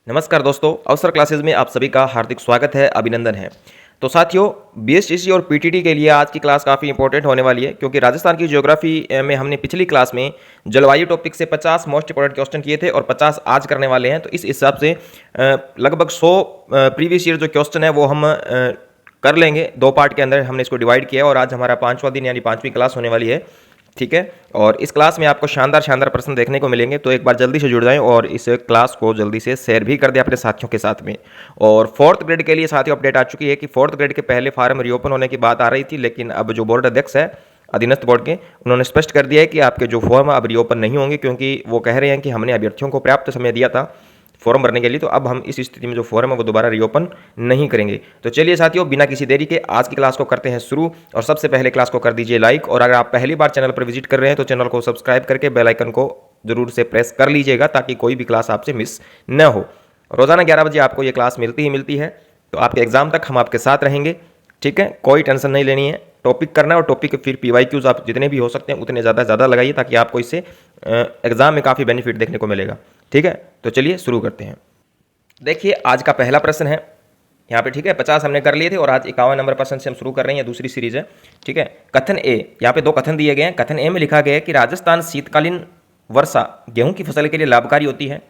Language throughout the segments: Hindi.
नमस्कार दोस्तों, अवसर क्लासेस में आप सभी का हार्दिक स्वागत है, अभिनंदन है। तो साथियों, बीएसटीसी और पीटीटी के लिए आज की क्लास काफ़ी इंपॉर्टेंट होने वाली है, क्योंकि राजस्थान की ज्योग्राफी में हमने पिछली क्लास में जलवायु टॉपिक से 50 मोस्ट इंपॉर्टेंट क्वेश्चन किए थे और 50 आज करने वाले हैं। तो इस हिसाब से लगभग 100 प्रीवियस ईयर जो क्वेश्चन है वो हम कर लेंगे। 2 पार्ट के अंदर हमने इसको डिवाइड किया है और आज हमारा 5वां दिन यानी 5वीं क्लास होने वाली है। ठीक है, और इस क्लास में आपको शानदार शानदार प्रश्न देखने को मिलेंगे, तो एक बार जल्दी से जुड़ जाएं और इस क्लास को जल्दी से शेयर भी कर दें अपने साथियों के साथ में। और 4th ग्रेड के लिए साथियों अपडेट आ चुकी है कि 4th ग्रेड के पहले फार्म रीओपन होने की बात आ रही थी, लेकिन अब जो बोर्ड अध्यक्ष है अधीनस्थ बोर्ड के, उन्होंने स्पष्ट कर दिया है कि आपके जो फॉर्म अब रीओपन नहीं होंगे, क्योंकि वो कह रहे हैं कि हमने अभ्यर्थियों को पर्याप्त समय दिया था फॉर्म भरने के लिए, तो अब हम इस स्थिति में जो फॉर्म है वो दोबारा रीओपन नहीं करेंगे। तो चलिए साथियों, बिना किसी देरी के आज की क्लास को करते हैं शुरू। और सबसे पहले क्लास को कर दीजिए लाइक, और अगर आप पहली बार चैनल पर विजिट कर रहे हैं तो चैनल को सब्सक्राइब करके बेल आइकन को जरूर से प्रेस कर लीजिएगा, ताकि कोई भी क्लास आपसे मिस न हो। रोजाना 11 बजे आपको ये क्लास मिलती है, तो आपके एग्जाम तक हम आपके साथ रहेंगे। ठीक है, कोई टेंशन नहीं लेनी है, टॉपिक करना है और टॉपिक फिर पीवाईक्यूज आप जितने भी हो सकते हैं उतने ज़्यादा लगाइए, ताकि आपको इससे एग्जाम में काफ़ी बेनिफिट देखने को मिलेगा। ठीक है, तो चलिए शुरू करते हैं। देखिए, आज का पहला प्रश्न है यहाँ पे। ठीक है, 50 हमने कर लिए थे और आज 51 नंबर प्रश्न से हम शुरू कर रहे हैं, दूसरी सीरीज है। ठीक है, कथन ए, यहाँ पे 2 कथन दिए गए हैं। कथन ए में लिखा गया है कि राजस्थान शीतकालीन वर्षा गेहूं की फसल के लिए लाभकारी होती है।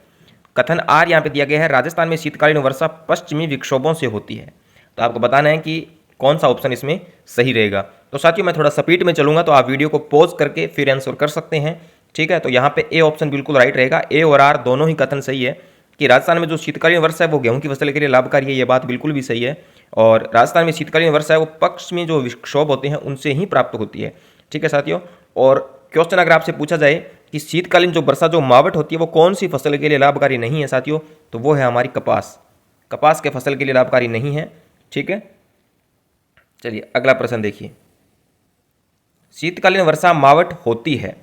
कथन आर यहाँ पे दिया गया है, राजस्थान में शीतकालीन वर्षा पश्चिमी विक्षोभों से होती है। तो आपको बताना है कि कौन सा ऑप्शन इसमें सही रहेगा। तो साथियों, मैं थोड़ा स्पीड में चलूंगा, तो आप वीडियो को पॉज करके फिर आंसर कर सकते हैं। ठीक है, तो यहाँ पे ए ऑप्शन बिल्कुल राइट रहेगा। ए और आर दोनों ही कथन सही है कि राजस्थान में जो शीतकालीन वर्षा है वो गेहूं की फसल के लिए लाभकारी है, ये बात बिल्कुल भी सही है। और राजस्थान में शीतकालीन वर्षा है वो पश्चिमी जो विक्षोभ होते हैं उनसे ही प्राप्त होती है। ठीक है साथियों, और क्वेश्चन अगर आपसे पूछा जाए कि शीतकालीन जो वर्षा जो मावट होती है वो कौन सी फसल के लिए लाभकारी नहीं है साथियों, तो वो है हमारी कपास। कपास के फसल के लिए लाभकारी नहीं है। ठीक है, चलिए अगला प्रश्न देखिए। शीतकालीन वर्षा मावट होती है,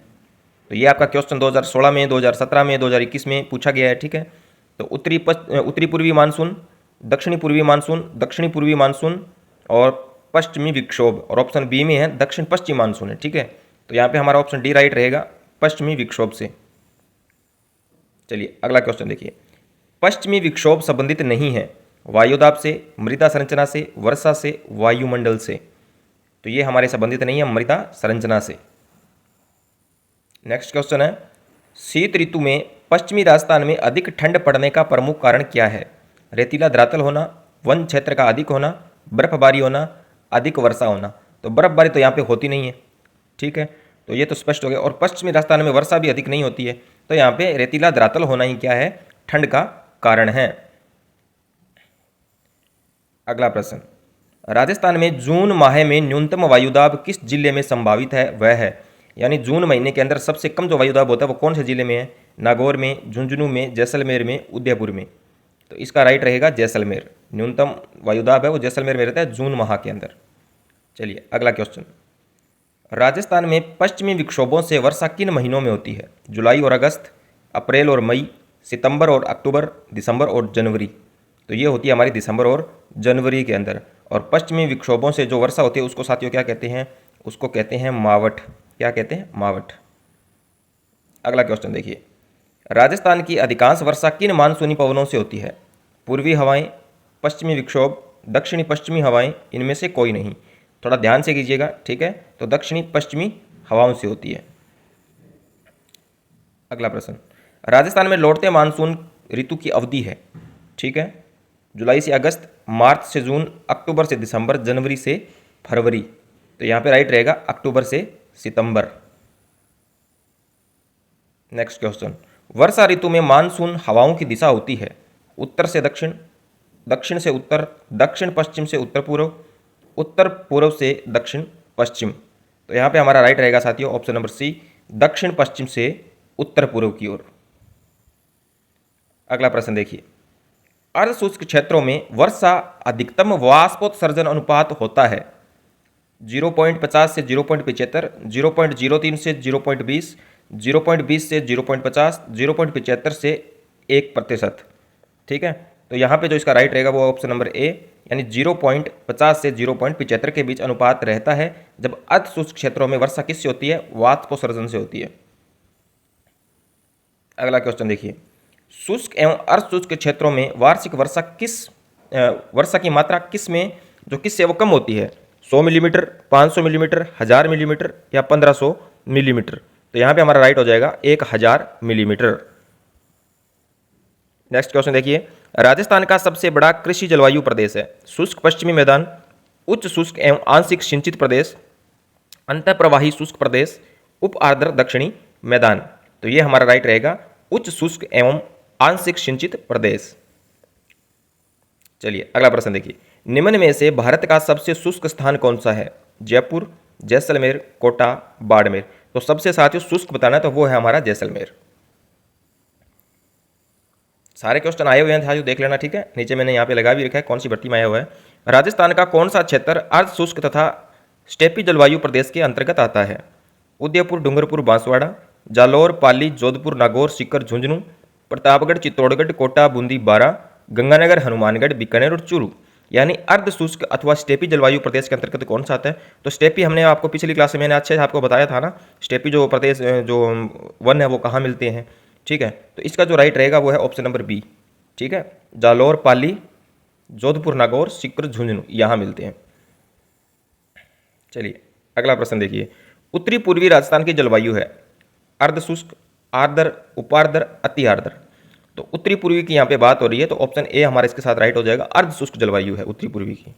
तो ये आपका क्वेश्चन 2016 में, 2017 में, 2021 में पूछा गया है। ठीक है, तो उत्तरी पूर्वी मानसून, दक्षिणी पूर्वी मानसून, दक्षिणी पूर्वी मानसून और पश्चिमी विक्षोभ, और ऑप्शन बी में है दक्षिण पश्चिम मानसून है। ठीक है, तो यहाँ पे हमारा ऑप्शन डी राइट रहेगा, पश्चिमी विक्षोभ से। चलिए अगला क्वेश्चन देखिए। पश्चिमी विक्षोभ संबंधित नहीं है वायुदाब से, मृदा संरचना से, वर्षा से, वायुमंडल से। तो ये हमारे संबंधित नहीं है मृदा संरचना से। नेक्स्ट क्वेश्चन है, शीत ऋतु में पश्चिमी राजस्थान में अधिक ठंड पड़ने का प्रमुख कारण क्या है? रेतीला धरातल होना, वन क्षेत्र का अधिक होना, बर्फबारी होना, अधिक वर्षा होना। तो बर्फबारी तो यहाँ पे होती नहीं है। ठीक है, तो ये तो स्पष्ट हो गया। और पश्चिमी राजस्थान में वर्षा भी अधिक नहीं होती है, तो यहाँ पे रेतीला धरातल होना ही क्या है, ठंड का कारण है। अगला प्रश्न, राजस्थान में जून माह में न्यूनतम वायुदाब किस जिले में संभावित है? वह है, यानी जून महीने के अंदर सबसे कम जो वायुदाब होता है वो कौन से जिले में है? नागौर में, झुंझुनू में, जैसलमेर में, उदयपुर में। तो इसका राइट रहेगा जैसलमेर। न्यूनतम वायुदाब है वो जैसलमेर में रहता है जून माह के अंदर। चलिए अगला क्वेश्चन, राजस्थान में पश्चिमी विक्षोभों से वर्षा किन महीनों में होती है? जुलाई और अगस्त, अप्रैल और मई, सितंबर और अक्टूबर, दिसंबर और जनवरी। तो ये होती है हमारी दिसंबर और जनवरी के अंदर। और पश्चिमी विक्षोभों से जो वर्षा होती है उसको साथियों क्या कहते हैं? उसको कहते हैं मावठ। क्या कहते हैं? मावठ। अगला क्वेश्चन देखिए, राजस्थान की अधिकांश वर्षा किन मानसूनी पवनों से होती है? पूर्वी हवाएं, पश्चिमी विक्षोभ, दक्षिणी पश्चिमी हवाएं, इनमें से कोई नहीं। थोड़ा ध्यान से कीजिएगा। ठीक है, तो दक्षिणी पश्चिमी हवाओं से होती है। अगला प्रश्न, राजस्थान में लौटते मानसून ऋतु की अवधि है। ठीक है, जुलाई से अगस्त, मार्च से जून, अक्टूबर से दिसंबर, जनवरी से फरवरी। तो यहाँ पे राइट रहेगा अक्टूबर से सितंबर। नेक्स्ट क्वेश्चन, वर्षा ऋतु में मानसून हवाओं की दिशा होती है उत्तर से दक्षिण, दक्षिण से उत्तर, दक्षिण पश्चिम से उत्तर पूर्व, उत्तर पूर्व से दक्षिण पश्चिम। तो यहाँ पे हमारा राइट रहेगा साथियों ऑप्शन नंबर सी, दक्षिण पश्चिम से उत्तर पूर्व की ओर। अगला प्रश्न देखिए, अर्धशुष्क क्षेत्रों में वर्षा अधिकतम वाष्पोत्सर्जन अनुपात होता है 0.50 से 0.75, 0.03 से 0.20, 0.20 से 0.50, 0.75 से 1%। ठीक है, तो यहाँ पे जो इसका राइट रहेगा वो ऑप्शन नंबर ए, यानी 0.50 से 0.75 के बीच अनुपात रहता है जब अर्धशुष्क क्षेत्रों में वर्षा किससे होती है? वाष्पोत्सर्जन से होती है। अगला क्वेश्चन देखिए, शुष्क एवं अर्धशुष्क क्षेत्रों में वार्षिक वर्षा की मात्रा किस में जो किस से वो कम होती है? 100 मिलीमीटर, 500 मिलीमीटर, 1000 मिलीमीटर या 1500 मिलीमीटर। तो यहाँ पे हमारा राइट हो जाएगा 1000 मिलीमीटर। नेक्स्ट क्वेश्चन देखिए, राजस्थान का सबसे बड़ा कृषि जलवायु प्रदेश है? शुष्क पश्चिमी मैदान, उच्च शुष्क एवं आंशिक सिंचित प्रदेश, अंतःप्रवाही शुष्क प्रदेश, उप आर्द्र दक्षिणी मैदान। तो ये हमारा राइट रहेगा उच्च शुष्क एवं आंशिक सिंचित प्रदेश। चलिए अगला प्रश्न देखिए, निम्न में से भारत का सबसे शुष्क स्थान कौन सा है? जयपुर, जैसलमेर, कोटा, बाड़मेर। तो सबसे साथियों शुष्क बताना है तो वो है हमारा जैसलमेर। सारे क्वेश्चन आए हुए हैं साथियों, देख लेना, ठीक है। नीचे मैंने यहाँ पे लगा भी रखा है कौन सी भर्ती में आया हुआ है। राजस्थान का कौन सा क्षेत्र अर्ध शुष्क तथा स्टेपी जलवायु प्रदेश के अंतर्गत आता है? उदयपुर, डूंगरपुर, बांसवाड़ा, जालौर, पाली, जोधपुर, नागौर, सीकर, झुंझुनू, प्रतापगढ़, चित्तौड़गढ़, कोटा, बूंदी, बारां, गंगानगर, हनुमानगढ़, बीकानेर और चूरू। यानी अर्ध शुष्क अथवा स्टेपी जलवायु प्रदेश के अंतर्गत कौन सा आता है? तो स्टेपी हमने आपको पिछली क्लास में मैंने अच्छे से आपको बताया था ना, स्टेपी जो प्रदेश जो वन है वो कहाँ मिलते हैं, ठीक है। तो इसका जो राइट रहेगा वो है ऑप्शन नंबर बी, ठीक है। जालौर, पाली, जोधपुर, नागौर, सीकर, झुंझुनू यहाँ मिलते हैं। चलिए अगला प्रश्न देखिए, उत्तरी पूर्वी राजस्थान की जलवायु है अर्ध शुष्क, आर्द्र, उपार्द्र, अति आर्द्र। तो उत्तरी पूर्वी की यहाँ पे बात हो रही है तो ऑप्शन ए हमारा इसके साथ राइट हो जाएगा, अर्ध शुष्क जलवायु है उत्तरी पूर्वी की।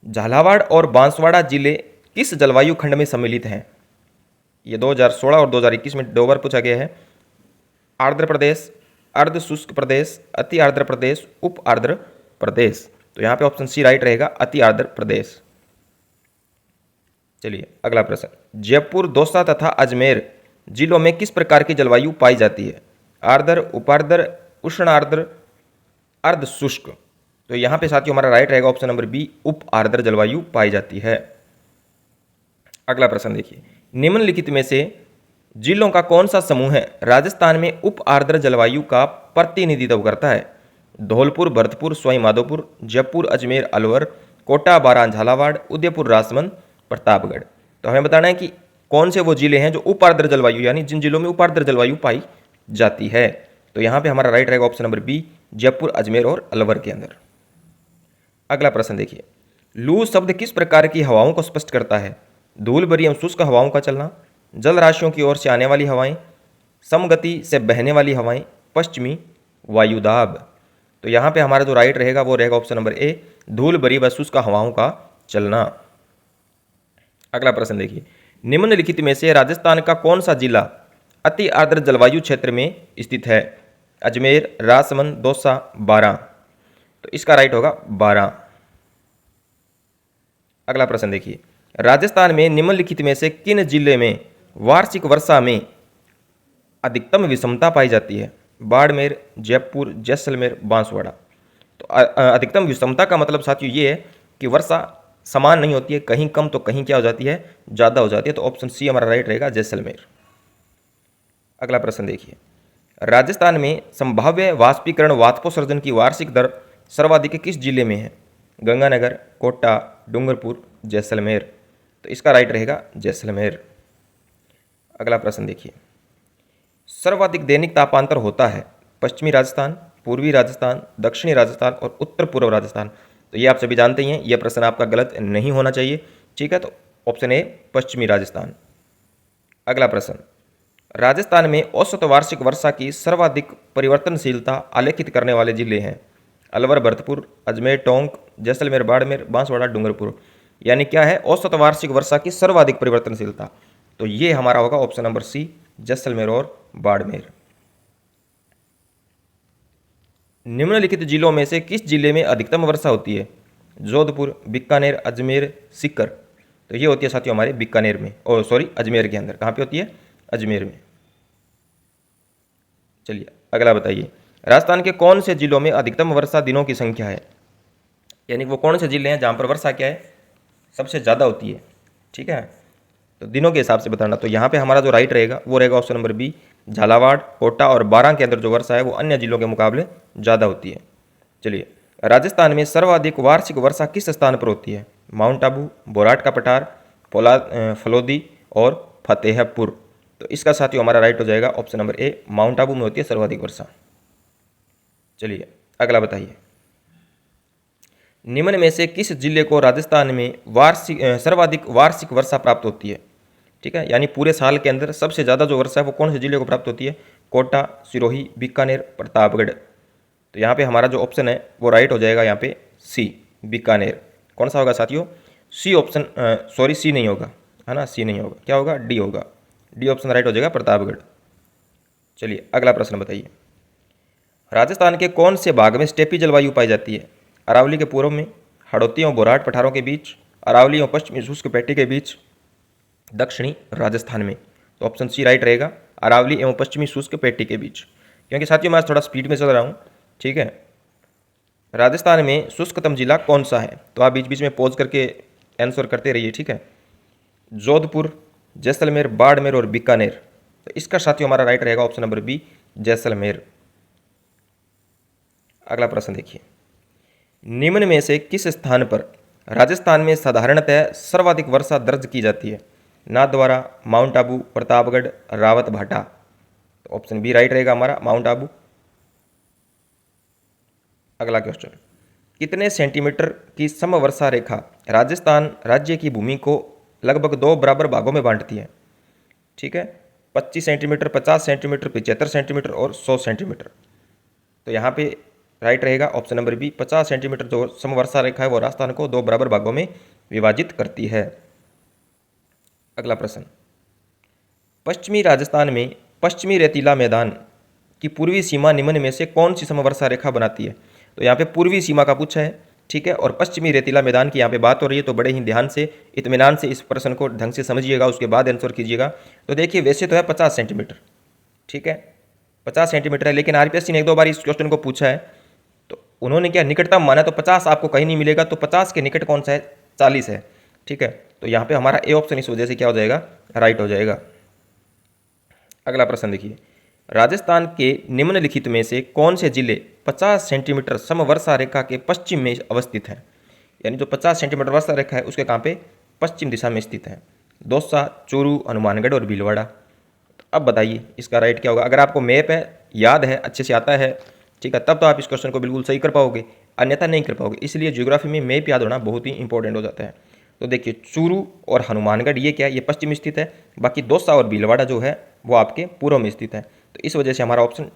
झालावाड़ और बांसवाड़ा जिले किस जलवायु खंड में सम्मिलित हैं? ये 2016 और 2021 में 2 बार पूछा गया है। आर्द्र प्रदेश, अर्ध शुष्क प्रदेश, अति आर्द्र प्रदेश, उप आर्द्र प्रदेश। तो यहाँ पे ऑप्शन सी राइट रहेगा, अति आर्द्र प्रदेश। चलिए अगला प्रश्न, जयपुर, दौसा तथा अजमेर जिलों में किस प्रकार की जलवायु पाई जाती है? आर्द्र, उपार्द्र, उष्ण आर्द्र, अर्ध शुष्क। तो यहाँ पे साथियों हमारा राइट रहेगा ऑप्शन नंबर बी, उप आर्द्र जलवायु पाई जाती है। अगला प्रश्न देखिए, निम्नलिखित में से जिलों का कौन सा समूह है राजस्थान में उप आर्द्र जलवायु का प्रतिनिधित्व करता है? धौलपुर, भरतपुर, सवाई माधोपुर, जयपुर, अजमेर, अलवर, कोटा, बारां, झालावाड़, उदयपुर, राजसमंद, प्रतापगढ़। तो हमें बताना है कि कौन से वो जिले हैं जो उप आर्द्र जलवायु यानी जिन जिलों में उप आर्द्र जलवायु पाई जाती है। तो यहाँ पे हमारा राइट रहेगा option number B, Jaipur, Ajmer और अलवर के अंदर। अगला प्रश्न देखिए, लू शब्द किस प्रकार की हवाओं को स्पष्ट करता है? धूल भरी एवं शुष्क हवाओं का चलना, जल राशियों की ओर से आने वाली हवाएं, समगति से बहने वाली हवाएं, पश्चिमी वायुदाब। तो यहाँ पे हमारा जो राइट रहेगा वो रहेगा ऑप्शन नंबर ए, धूल भरी व शुष्क हवाओं का चलना। अगला प्रश्न देखिए, निम्नलिखित में से राजस्थान का कौन सा जिला अति आर्द्र जलवायु क्षेत्र में स्थित है? अजमेर, राजसमंद, दौसा, बारां। तो इसका राइट होगा बारां। अगला प्रश्न देखिए, राजस्थान में निम्नलिखित में से किन जिले में वार्षिक वर्षा में अधिकतम विषमता पाई जाती है? बाड़मेर, जयपुर, जैसलमेर, बांसवाड़ा। तो अधिकतम विषमता का मतलब साथियों ये है कि वर्षा समान नहीं होती है, कहीं कम तो कहीं क्या हो जाती है, ज़्यादा हो जाती है। तो ऑप्शन सी हमारा राइट रहेगा, जैसलमेर। अगला प्रश्न देखिए, राजस्थान में संभाव्य वाष्पीकरण वाष्पोत्सर्जन की वार्षिक दर सर्वाधिक किस जिले में है? गंगानगर, कोटा, डूंगरपुर, जैसलमेर। तो इसका राइट रहेगा जैसलमेर। अगला प्रश्न देखिए, सर्वाधिक दैनिक तापांतर होता है पश्चिमी राजस्थान, पूर्वी राजस्थान, दक्षिणी राजस्थान और उत्तर पूर्व राजस्थान। तो ये आप सभी जानते ही हैं, यह प्रश्न आपका गलत नहीं होना चाहिए, ठीक है। तो ऑप्शन ए पश्चिमी राजस्थान। अगला प्रश्न, राजस्थान में औसत वार्षिक वर्षा की सर्वाधिक परिवर्तनशीलता आलेखित करने वाले जिले हैं? अलवर, भरतपुर, अजमेर, टोंक, जैसलमेर, बाड़मेर, बांसवाड़ा, डूंगरपुर। यानी क्या है औसत वार्षिक वर्षा की सर्वाधिक परिवर्तनशीलता? तो ये हमारा होगा ऑप्शन नंबर सी, जैसलमेर और बाड़मेर। निम्नलिखित जिलों में से किस जिले में अधिकतम वर्षा होती है? जोधपुर, बीकानेर, अजमेर, सीकर। तो ये होती है साथियों हमारे बीकानेर में, और सॉरी अजमेर के अंदर। कहाँ पे होती है? अजमेर में। चलिए अगला बताइए, राजस्थान के कौन से जिलों में अधिकतम वर्षा दिनों की संख्या है? यानी वो कौन से जिले हैं जहाँ पर वर्षा क्या है सबसे ज़्यादा होती है, ठीक है। तो दिनों के हिसाब से बताना। तो यहाँ पे हमारा जो राइट रहेगा वो रहेगा option number B, Jhalawar, Kota और बारां के अंदर जो वर्षा है वो अन्य जिलों के मुकाबले ज़्यादा होती है। चलिए, राजस्थान में सर्वाधिक वार्षिक वर्षा किस स्थान पर होती है? माउंट आबू, बोराट का पठार, फलोदी और फतेहपुर। तो इसका साथियों हमारा राइट हो जाएगा option number A, mount Abu में होती है सर्वाधिक वर्षा। चलिए अगला बताइए, निम्न में से किस जिले को राजस्थान में सर्वाधिक वार्षिक वर्षा प्राप्त होती है? ठीक है, यानी पूरे साल के अंदर सबसे ज़्यादा जो वर्षा है वो कौन से जिले को प्राप्त होती है? कोटा, सिरोही, बीकानेर, प्रतापगढ़। तो यहाँ पे हमारा जो ऑप्शन है वो राइट हो जाएगा यहाँ पे सी, बीकानेर। कौन सा होगा साथियों? सी ऑप्शन, सॉरी सी नहीं होगा, है ना, सी नहीं होगा, क्या होगा? डी होगा, डी ऑप्शन राइट हो जाएगा, प्रतापगढ़। चलिए अगला प्रश्न बताइए, राजस्थान के कौन से भाग में स्टेपी जलवायु पाई जाती है? अरावली के पूर्व में, हड़ौती और बोराट पठारों के बीच, अरावली और पश्चिमी शुष्क पेटी के बीच, दक्षिणी राजस्थान में। तो ऑप्शन सी राइट रहेगा, अरावली एवं पश्चिमी शुष्क पेटी के बीच। क्योंकि साथियों मैं आज थोड़ा स्पीड में चल रहा हूँ, ठीक है। राजस्थान में शुष्कतम जिला कौन सा है? तो आप बीच बीच में पॉज करके आंसर करते रहिए, ठीक है। जोधपुर, जैसलमेर, बाड़मेर और बीकानेर। तो इसका साथियों हमारा राइट रहेगा ऑप्शन नंबर बी, जैसलमेर। अगला प्रश्न देखिए, निम्न में से किस स्थान पर राजस्थान में साधारणतः सर्वाधिक वर्षा दर्ज की जाती है? नाथद्वारा, माउंट आबू, प्रतापगढ़, रावत भाटा। तो ऑप्शन बी राइट रहेगा हमारा, माउंट आबू। अगला क्वेश्चन, कितने सेंटीमीटर की समवर्षा रेखा राजस्थान राज्य की भूमि को लगभग 2 बराबर भागों में बांटती है? ठीक है, 25 सेंटीमीटर, 50 सेंटीमीटर, 75 सेंटीमीटर और 100 सेंटीमीटर। तो यहाँ पे राइट रहेगा ऑप्शन नंबर बी, 50 सेंटीमीटर जो समवर्षा रेखा है वो राजस्थान को 2 बराबर भागों में विभाजित करती है। अगला प्रश्न, पश्चिमी राजस्थान में पश्चिमी रेतीला मैदान की पूर्वी सीमा निम्न में से कौन सी समवर्षा रेखा बनाती है? तो यहाँ पे पूर्वी सीमा का पूछा है, ठीक है, और पश्चिमी रेतीला मैदान की यहाँ पे बात हो रही है। तो बड़े ही ध्यान से, इत्मीनान से इस प्रश्न को ढंग से समझिएगा, उसके बाद आंसर कीजिएगा। तो देखिए वैसे तो है 50 सेंटीमीटर, ठीक है, 50 सेंटीमीटर है, लेकिन आरपीएससी ने 1-2 बार इस क्वेश्चन को पूछा है तो उन्होंने क्या निकटतम माना, तो 50 आपको कहीं नहीं मिलेगा। तो 50 के निकट कौन सा है? 40 है, ठीक है। तो यहाँ पे हमारा ए ऑप्शन इस वजह से क्या हो जाएगा? राइट हो जाएगा। अगला प्रश्न देखिए, राजस्थान के निम्नलिखित में से कौन से जिले 50 सेंटीमीटर समवर्षा रेखा के पश्चिम में अवस्थित हैं? यानी जो 50 सेंटीमीटर वर्षा रेखा है उसके कहाँ पे? पश्चिम दिशा में स्थित है। दौसा, चूरू, हनुमानगढ़ और भीलवाड़ा। तो अब बताइए इसका राइट क्या होगा? अगर आपको मैप है, याद है, अच्छे से आता है, ठीक है, तब तो आप इस क्वेश्चन को बिल्कुल सही कर पाओगे, अन्यथा नहीं कर पाओगे। इसलिए ज्योग्राफी में मैप याद होना बहुत ही इंपॉर्टेंट हो जाता है। तो देखिए चूरू और हनुमानगढ़ ये क्या है? ये पश्चिम में स्थित है। बाकी दौसा और भीलवाड़ा जो है वो आपके पूर्व में स्थित है। तो इस वजह से हमारा ऑप्शन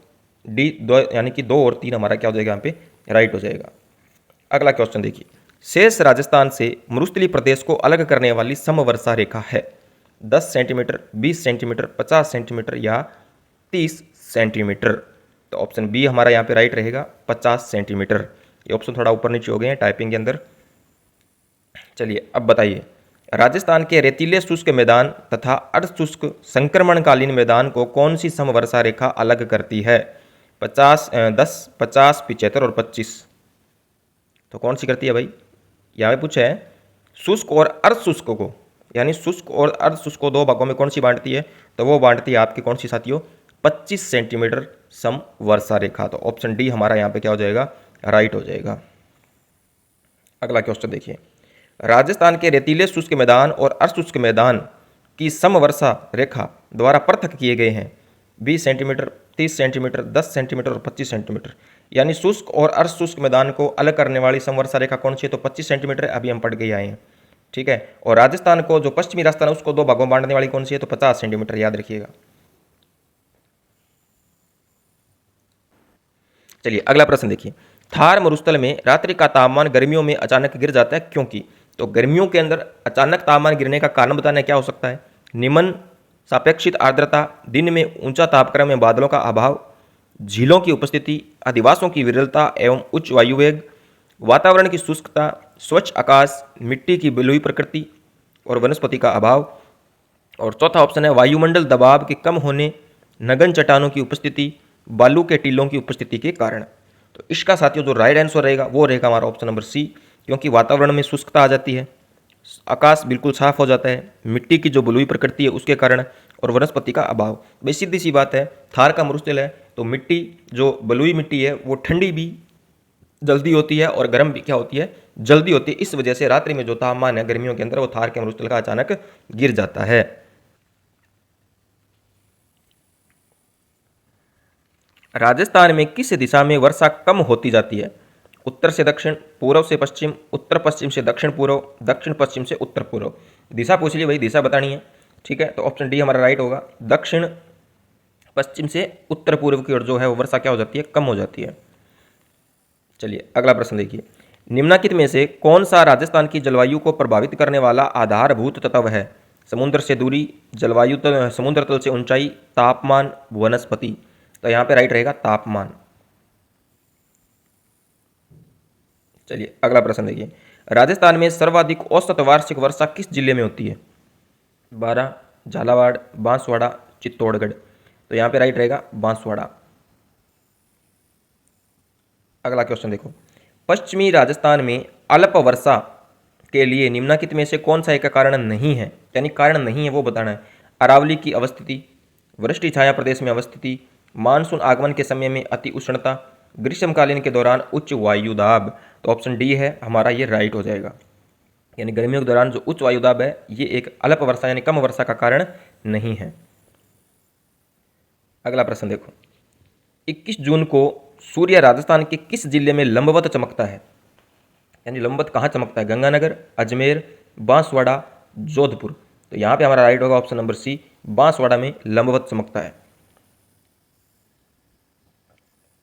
डी, दो यानी कि 2 और 3 हमारा क्या हो जाएगा? यहाँ पे राइट हो जाएगा। अगला क्वेश्चन देखिए, शेष राजस्थान से मरुस्थलीय प्रदेश को अलग करने वाली समवर्षा रेखा है 10 सेंटीमीटर, 20 सेंटीमीटर, 50 सेंटीमीटर या 30 सेंटीमीटर। तो ऑप्शन बी हमारा यहाँ पे राइट रहेगा, 50 सेंटीमीटर। ये ऑप्शन थोड़ा ऊपर नीचे हो गए हैं टाइपिंग के अंदर। चलिए अब बताइए, राजस्थान के रेतीले शुष्क मैदान तथा अर्ध शुष्क संक्रमणकालीन मैदान को कौन सी समवर्षा रेखा अलग करती है? 50, 10, 50, 75 और 25। तो कौन सी करती है भाई? यहाँ पे पूछा है शुष्क और अर्ध शुष्क को, यानी शुष्क और अर्ध शुष्क को 2 भागों में कौन सी बांटती है? तो वो बांटती है आपकी कौन सी साथियों? 25 सेंटीमीटर समवर्षा रेखा। तो ऑप्शन डी हमारा यहाँ पे क्या हो जाएगा? राइट हो जाएगा। अगला क्वेश्चन देखिए, राजस्थान के रेतीले शुष्क मैदान और अर्धशुष्क मैदान की समवर्षा रेखा द्वारा पृथक किए गए हैं 20 सेंटीमीटर, 30 सेंटीमीटर, 10 सेंटीमीटर और 25 सेंटीमीटर। यानी शुष्क और अर्धशुष्क मैदान को अलग करने वाली समवर्षा रेखा कौन सी है? तो 25 सेंटीमीटर अभी हम पढ़ के आए हैं, ठीक है। और राजस्थान को, जो पश्चिमी राजस्थान है, उसको 2 भागों में बांटने वाली कौन सी है? तो 50 सेंटीमीटर, याद रखिएगा। चलिए अगला प्रश्न देखिए, थार मरुस्थल में रात्रि का तापमान गर्मियों में अचानक गिर जाता है क्योंकि? तो गर्मियों के अंदर अचानक तापमान गिरने का कारण बताना क्या हो सकता है? निम्न सापेक्षिक आर्द्रता, दिन में ऊंचा तापक्रम में बादलों का अभाव, झीलों की उपस्थिति, अधिवासों की विरलता एवं उच्च वायु वेग, वातावरण की शुष्कता, स्वच्छ आकाश, मिट्टी की बलुई प्रकृति और वनस्पति का अभाव। और चौथा ऑप्शन है वायुमंडल दबाव के कम होने, नगन चट्टानों की उपस्थिति, बालू के टीलों की उपस्थिति के कारण। तो इसका साथियों जो राइट आंसर रहेगा वो रहेगा हमारा ऑप्शन नंबर सी, क्योंकि वातावरण में शुष्कता आ जाती है, आकाश बिल्कुल साफ हो जाता है, मिट्टी की जो बलुई प्रकृति है उसके कारण, और वनस्पति का अभाव। बस सीधी सी बात है, थार का मरुस्थल है तो मिट्टी, जो बलुई मिट्टी है वो ठंडी भी जल्दी होती है और गर्म भी क्या होती है? जल्दी होती है। इस वजह से रात्रि में जो तापमान है गर्मियों के अंदर वो थार के मरुस्थल का अचानक गिर जाता है। राजस्थान में किस दिशा में वर्षा कम होती जाती है? उत्तर से दक्षिण, पूर्व से पश्चिम, उत्तर पश्चिम से दक्षिण पूर्व, दक्षिण पश्चिम से उत्तर पूर्व। दिशा पूछ ली भाई, दिशा बतानी है। ठीक है, तो ऑप्शन डी हमारा राइट होगा। दक्षिण पश्चिम से उत्तर पूर्व की ओर जो है वो वर्षा क्या हो जाती है? कम हो जाती है। चलिए अगला प्रश्न देखिए, निम्नलिखित में से कौन सा राजस्थान की जलवायु को प्रभावित करने वाला आधारभूत तत्व है? समुद्र से दूरी, जलवायु समुद्र तल से ऊंचाई, तापमान, वनस्पति। तो यहाँ पे राइट रहेगा तापमान। चलिए अगला प्रश्न देखिए, राजस्थान में सर्वाधिक औसत वार्षिक वर्षा किस जिले में होती है? बारां, झालावाड़, बांसवाड़ा, चित्तौड़गढ़। तो यहाँ पे राइट रहेगा बांसवाड़ा। अगला क्वेश्चन देखो, पश्चिमी राजस्थान में अल्प वर्षा के लिए निम्नलिखित में से कौन सा एक कारण नहीं है? यानी कारण नहीं है वो बताना है। अरावली की अवस्थिति, वृष्टि छाया प्रदेश में अवस्थिति, मानसून आगमन के समय में अति उष्णता, ग्रीष्मकालीन के दौरान उच्च वायु दाब। तो ऑप्शन डी है हमारा, ये राइट हो जाएगा। यानी गर्मियों के दौरान जो उच्च वायु दाब है ये एक अल्प वर्षा यानी कम वर्षा का कारण नहीं है। अगला प्रश्न देखो, 21 जून को सूर्य राजस्थान के किस जिले में लंबवत चमकता है? यानी लंबवत कहाँ चमकता है? गंगानगर, अजमेर, बांसवाड़ा, जोधपुर। तो यहाँ पे हमारा राइट होगा ऑप्शन नंबर सी, बांसवाड़ा में लंबवत चमकता है।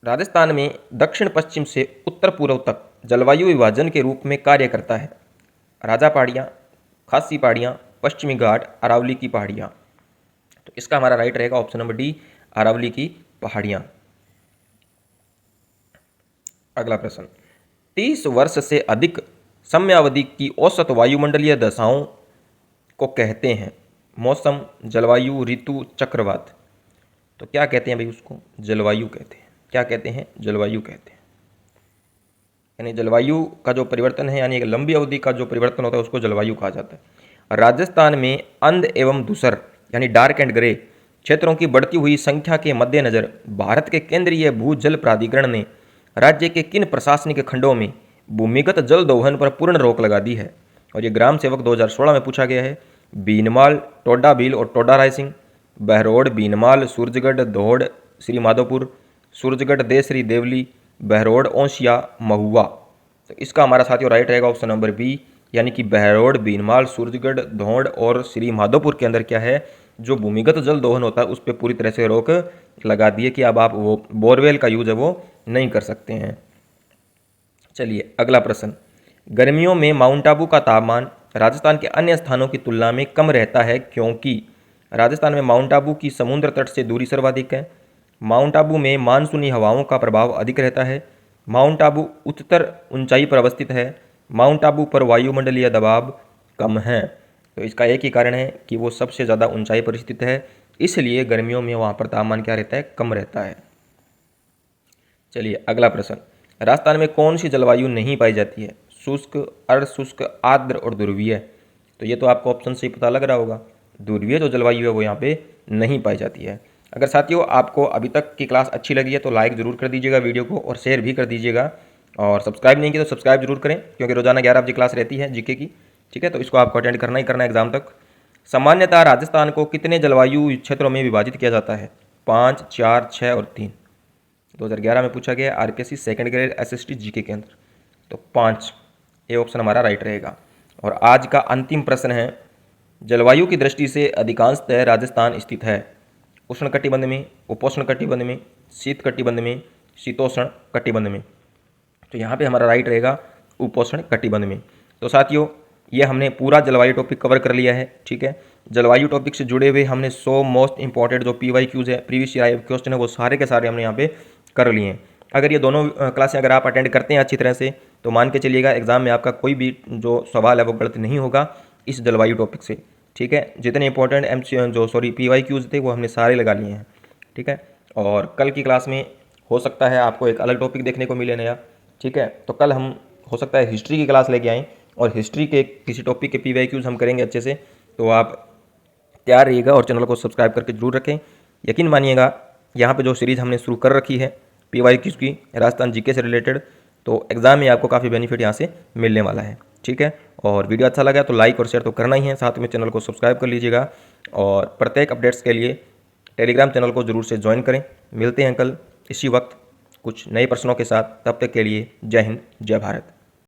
राजस्थान में दक्षिण पश्चिम से उत्तर पूर्व तक जलवायु विभाजन के रूप में कार्य करता है। राजा पहाड़ियाँ, खासी पहाड़ियाँ, पश्चिमी घाट, अरावली की पहाड़ियाँ। तो इसका हमारा राइट रहेगा ऑप्शन नंबर डी, अरावली की पहाड़ियाँ। अगला प्रश्न, 30 वर्ष से अधिक समयावधि की औसत वायुमंडलीय दशाओं को कहते हैं? मौसम, जलवायु, ऋतु, चक्रवात। तो क्या कहते हैं भाई उसको? जलवायु कहते हैं। क्या कहते हैं? जलवायु कहते हैं। यानी जलवायु का जो परिवर्तन है यानी एक लंबी अवधि का जो परिवर्तन होता है उसको जलवायु कहा जाता है। राजस्थान में अंध एवं धूसर यानी डार्क एंड ग्रे क्षेत्रों की बढ़ती हुई संख्या के मद्देनजर भारत के केंद्रीय भूजल प्राधिकरण ने राज्य के किन प्रशासनिक खंडों में भूमिगत जल दोहन पर पूर्ण रोक लगा दी है? और ये ग्राम सेवक 2016 में पूछा गया है। बीनमाल, टोडा भील और टोडा रायसिंह, बहरोड, बीनमाल, सूरजगढ़, दौड़, श्री माधोपुर, सूरजगढ़, देसरी, देवली, बहरोड, ओसिया, महुआ। तो इसका हमारा साथियों राइट रहेगा ऑप्शन नंबर बी, यानी कि बहरोड, बीनमाल, सूरजगढ़, धौड़ और श्री माधोपुर के अंदर क्या है, जो भूमिगत जल दोहन होता है उस पर पूरी तरह से रोक लगा दी है कि अब आप वो बोरवेल का यूज है वो नहीं कर सकते हैं। चलिए अगला प्रश्न, गर्मियों में माउंट आबू का तापमान राजस्थान के अन्य स्थानों की तुलना में कम रहता है क्योंकि? राजस्थान में माउंट आबू की समुद्र तट से दूरी सर्वाधिक है, माउंट आबू में मानसूनी हवाओं का प्रभाव अधिक रहता है, माउंट आबू उच्चतर ऊंचाई पर अवस्थित है, माउंट आबू पर वायुमंडलीय दबाव कम है। तो इसका एक ही कारण है कि वो सबसे ज़्यादा ऊंचाई पर स्थित है, इसलिए गर्मियों में वहाँ पर तापमान क्या रहता है? कम रहता है। चलिए अगला प्रश्न, राजस्थान में कौन सी जलवायु नहीं पाई जाती है? शुष्क, अर्ध शुष्क, आर्द्र और ध्रुवीय। तो ये तो आपको ऑप्शन से ही पता लग रहा होगा, ध्रुवीय जो जलवायु है वो यहाँ पे नहीं पाई जाती है। अगर साथियों आपको अभी तक की क्लास अच्छी लगी है तो लाइक ज़रूर कर दीजिएगा वीडियो को और शेयर भी कर दीजिएगा, और सब्सक्राइब नहीं किया तो सब्सक्राइब जरूर करें क्योंकि रोजाना 11 बजे क्लास रहती है जीके की। ठीक है, तो इसको आपको अटेंड करना ही करना है एग्जाम तक। सामान्यतः राजस्थान को कितने जलवायु क्षेत्रों में विभाजित किया जाता है? 5, 4, 6 और 3। 2011 में पूछा गया RPSC second grade SST GK के अंदर, तो 5 ये ऑप्शन हमारा राइट रहेगा। और आज का अंतिम प्रश्न है, जलवायु की दृष्टि से अधिकांशतः राजस्थान स्थित है उष्ण कटिबंध में, उपोष्ण कटिबंध में, शीत कटिबंध में, शीतोष्ण कटिबंध में। तो यहाँ पे हमारा राइट रहेगा उपोष्ण कटिबंध में। तो साथियों ये हमने पूरा जलवायु टॉपिक कवर कर लिया है। ठीक है, जलवायु टॉपिक से जुड़े हुए हमने 100 मोस्ट इंपॉर्टेंट जो PYQs है, प्रीवियस ईयर क्वेश्चन है, वो सारे के सारे हमने यहाँ पे कर लिए हैं। अगर ये दोनों क्लासें अगर आप अटेंड करते हैं अच्छी तरह से तो मान के चलिएगा एग्जाम में आपका कोई भी जो सवाल है वो गलत नहीं होगा इस जलवायु टॉपिक से। ठीक है, जितने इंपॉर्टेंट PYQs थे वो हमने सारे लगा लिए हैं। ठीक है, और कल की क्लास में हो सकता है आपको एक अलग टॉपिक देखने को मिले नया। ठीक है, तो कल हम हो सकता है हिस्ट्री की क्लास लेके आएँ और हिस्ट्री के किसी टॉपिक के PYQs हम करेंगे अच्छे से। तो आप तैयार रहिएगा और चैनल को सब्सक्राइब करके जरूर रखें। यकीन मानिएगा यहाँ पे जो सीरीज़ हमने शुरू कर रखी है PYQs की राजस्थान जीके से रिलेटेड, तो एग्ज़ाम में आपको काफ़ी बेनिफिट यहाँ से मिलने वाला है। ठीक है, और वीडियो अच्छा लगा तो लाइक और शेयर तो करना ही है, साथ में चैनल को सब्सक्राइब कर लीजिएगा और प्रत्येक अपडेट्स के लिए टेलीग्राम चैनल को जरूर से ज्वाइन करें। मिलते हैं कल इसी वक्त कुछ नए प्रश्नों के साथ। तब तक के लिए जय हिंद, जय भारत।